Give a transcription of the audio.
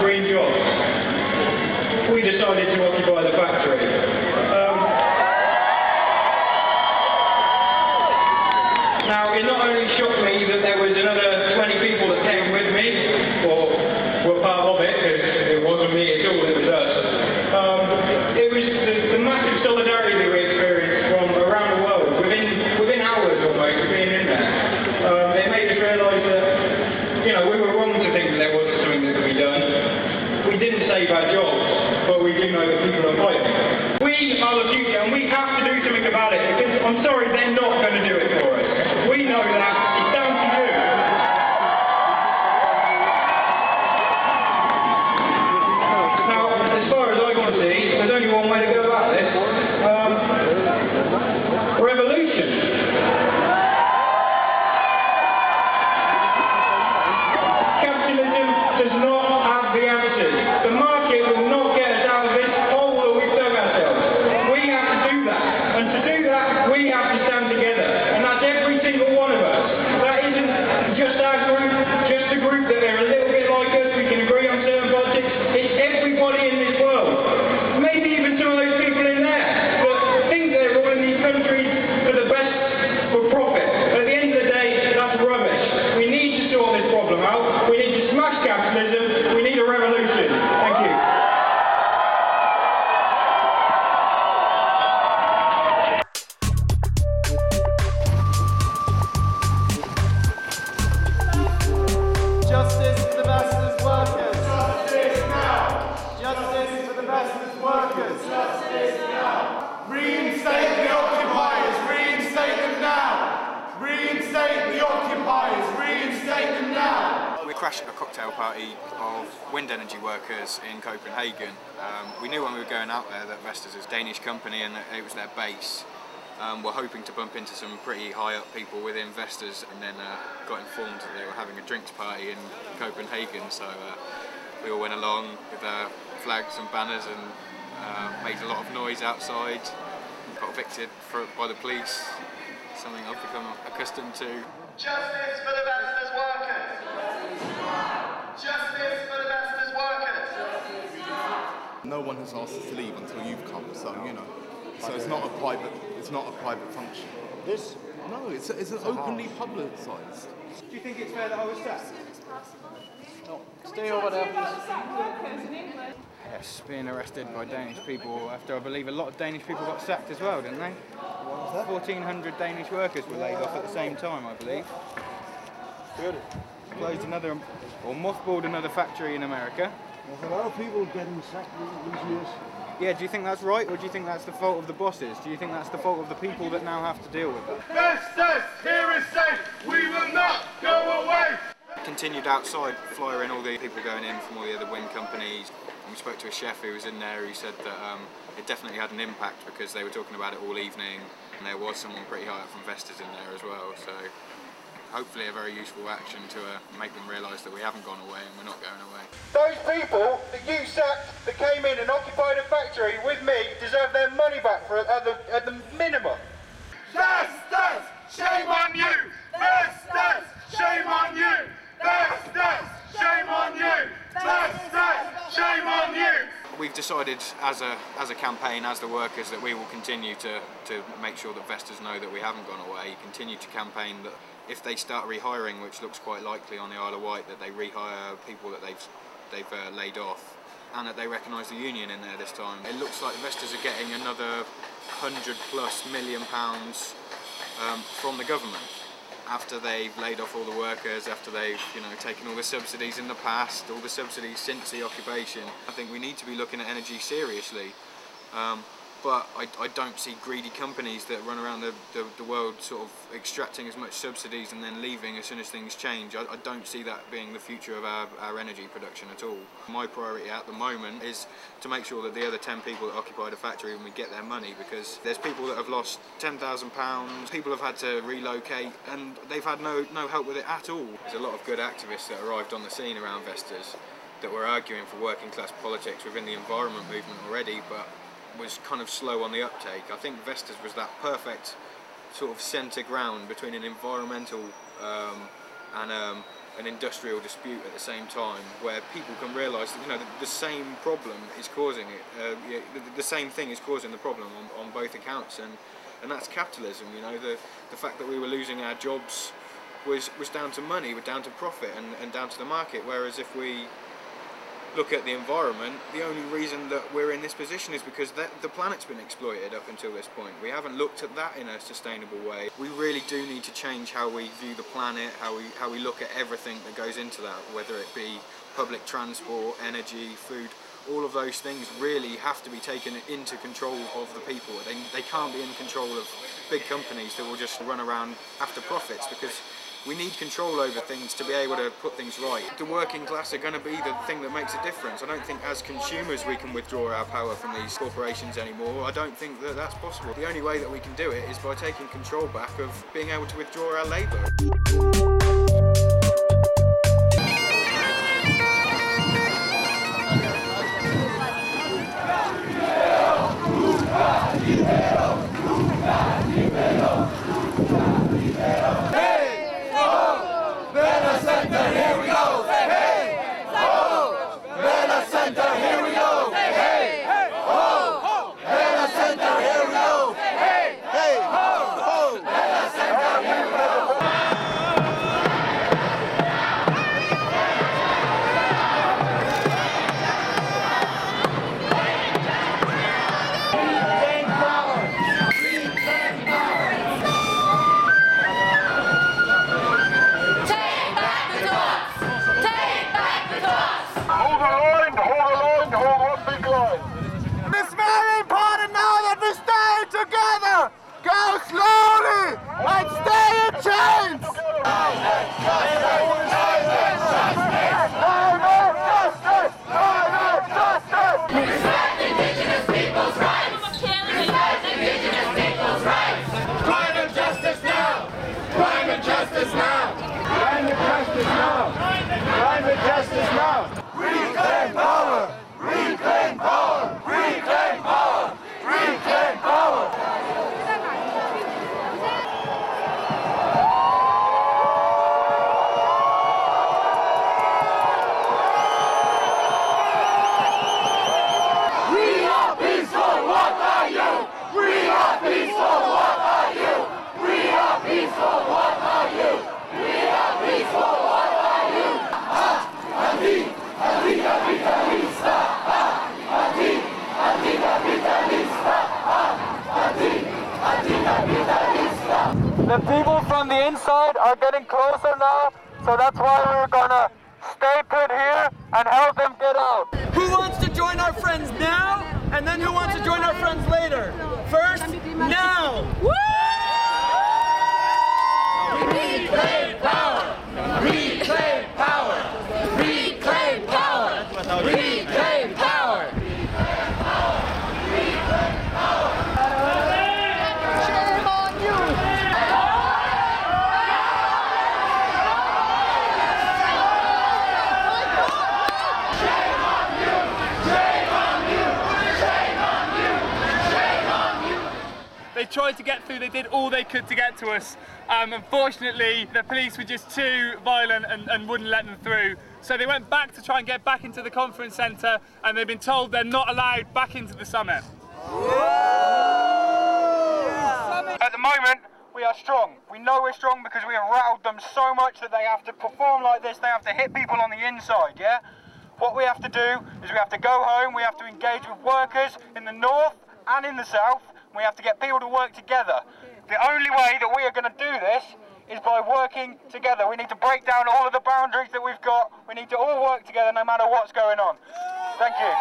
green jobs, we decided to occupy the factory. Now, it not only shocked me that there was another 20 people that came with me, or were part of it, because it wasn't me at all, it was us. It was the massive solidarity that we experienced from around the world, within hours almost of being in there. It made us realise that, you know, we were wrong to think that there wasn't something that could be done. We didn't save our jobs, but we do know that people are fighting. We are the future, and we have to do something about it, because I'm sorry, they're not going to do it for us. We know that. It's down to you. Now, as far as I can see, there's only one way to go about this. Revolution. Capitalism does not have the answers. The market will not get us out of this hole that we've dug ourselves. We have to do that. And to do that, we have to stand together. And that's every single one of us. That isn't just our group, just a group that are a little bit like us, we can agree on certain politics. It's everybody in this world. Maybe even some of those people in there that think they're all in these countries for the best, for profit. At the end of the day, that's rubbish. We need to sort this problem out. We need to smash capitalism. We need a revolution. Thank you. Justice for the vestas workers. Justice now. Justice for the vestas workers. Justice now. Reinstate the occupiers. Reinstate them now. Reinstate the occupiers. Reinstate them now. We crashed a cocktail party of wind energy workers in Copenhagen. We knew when we were going out there that Vestas is a Danish company and that it was their base. We're hoping to bump into some pretty high up people within Vestas, and then got informed that they were having a drinks party in Copenhagen, so we all went along with flags and banners and made a lot of noise outside. Got evicted by the police, something I've become accustomed to. Justice for the vestas workers. Justice for the vestas workers. No one has asked us to leave until you've come, so you know. So it's not a private function. This? No, it's an openly publicised. Do you think it's fair that I was sacked? Stay over there, please. Yes, being arrested by Danish people after I believe a lot of Danish people got sacked as well, didn't they? 1,400 Danish workers were laid off at the same time, I believe. Good. Closed another, or mothballed another factory in America. There's a lot of people getting sacked these years. Yeah, do you think that's right, or do you think that's the fault of the bosses? Do you think that's the fault of the people that now have to deal with it? Vestas, here is safe. We will not go away. Continued outside, flying all the people going in from all the other wind companies. And we spoke to a chef who was in there who said that it definitely had an impact because they were talking about it all evening, and there was someone pretty high up from Vestas in there as well. So hopefully a very useful action to make them realise that we haven't gone away and we're not going away. Those people that you sacked that came in and occupied a factory with me deserve their money back for at the minimum. Vestas, shame on you! Vestas, shame on you! Vestas, shame on you! Vestas, shame on you! We've decided as a campaign, as the workers, that we will continue to make sure that Vestas know that we haven't gone away, continue to campaign that if they start rehiring, which looks quite likely on the Isle of Wight, that they rehire people that they've laid off, and that they recognise the union in there this time. It looks like Vestas are getting another £100+ million from the government after they've laid off all the workers, after they've taken all the subsidies in the past, all the subsidies since the occupation. I think we need to be looking at energy seriously. But I don't see greedy companies that run around the world sort of extracting as much subsidies and then leaving as soon as things change. I don't see that being the future of our energy production at all. My priority at the moment is to make sure that the other 10 people that occupy the factory, when we get their money, because there's people that have lost £10,000, people have had to relocate, and they've had no help with it at all. There's a lot of good activists that arrived on the scene around Vestas that were arguing for working class politics within the environment movement already, but was kind of slow on the uptake. I think Vestas was that perfect sort of centre ground between an environmental and an industrial dispute at the same time, where people can realise that, you know, the same problem is causing it. The same thing is causing the problem on both accounts, and that's capitalism. You know, the fact that we were losing our jobs was down to money, down to profit, and down to the market. Whereas if we look at the environment, the only reason that we're in this position is because the planet's been exploited up until this point. We haven't looked at that in a sustainable way. We really do need to change how we view the planet, how we look at everything that goes into that, whether it be public transport, energy, food. All of those things really have to be taken into control of the people. They can't be in control of big companies that will just run around after profits, because we need control over things to be able to put things right. The working class are going to be the thing that makes a difference. I don't think as consumers we can withdraw our power from these corporations anymore. I don't think that that's possible. The only way that we can do it is by taking control back of being able to withdraw our labour. It's very important now that we stay together! Go slowly and stay in chains! Respect Indigenous people's rights! Respect Indigenous people's rights! Climate justice now! Climate justice now! Climate justice now! Climate justice now! Reclaim power! Reclaim power! Reclaim power! Reclaim power! We are peaceful, what are you? We are peaceful, what are you? We are peaceful, what are you? We are peaceful, what are you? Anti-capitalista! Anti-capitalista! Anti-capitalista! The people from the inside are getting closer now, so that's why we're gonna stay put here and help them get out. Who wants to join our friends now? And then who wants to join our friends later? First, now! Reclaim power! Reclaim power! Reclaim power! Reclaim power! Shame on you! They tried to get through, they did all they could to get to us. Unfortunately, the police were just too violent and wouldn't let them through. So they went back to try and get back into the conference centre, and they've been told they're not allowed back into the summit. At the moment, we are strong. We know we're strong because we have rattled them so much that they have to perform like this, they have to hit people on the inside, yeah? What we have to do is we have to go home, we have to engage with workers in the north and in the south. We have to get people to work together. The only way that we are going to do this is by working together. We need to break down all of the boundaries that we've got. We need to all work together no matter what's going on. Thank you.